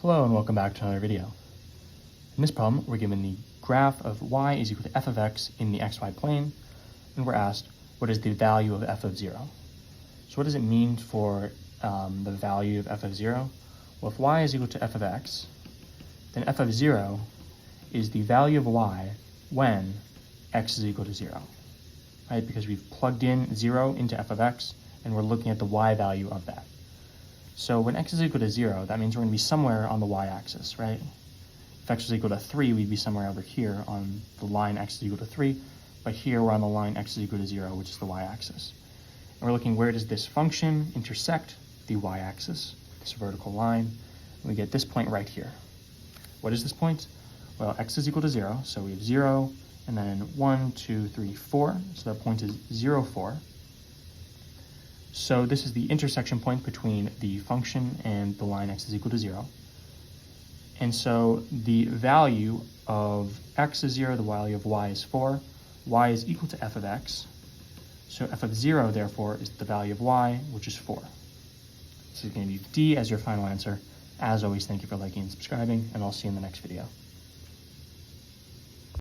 Hello and welcome back to another video. In this problem, we're given the graph of y is equal to f of x in the xy plane, and we're asked what is the value of f of 0. So what does it mean for the value of f of 0? Well, if y is equal to f of x, then f of 0 is the value of y when x is equal to 0, right? Because we've plugged in 0 into f of x, and we're looking at the y value of that. So when x is equal to 0, that means we're going to be somewhere on the y-axis, right? If x is equal to 3, we'd be somewhere over here on the line x is equal to 3, but here we're on the line x is equal to 0, which is the y-axis. And we're looking, where does this function intersect the y-axis, this vertical line? And we get this point right here. What is this point? Well, x is equal to 0, so we have 0, and then 1, 2, 3, 4, so that point is 0, 4. So this is the intersection point between the function and the line x is equal to 0. And so the value of x is 0, the value of y is 4, y is equal to f of x. So f of 0, therefore, is the value of y, which is 4. This is going to be D as your final answer. As always, thank you for liking and subscribing, and I'll see you in the next video.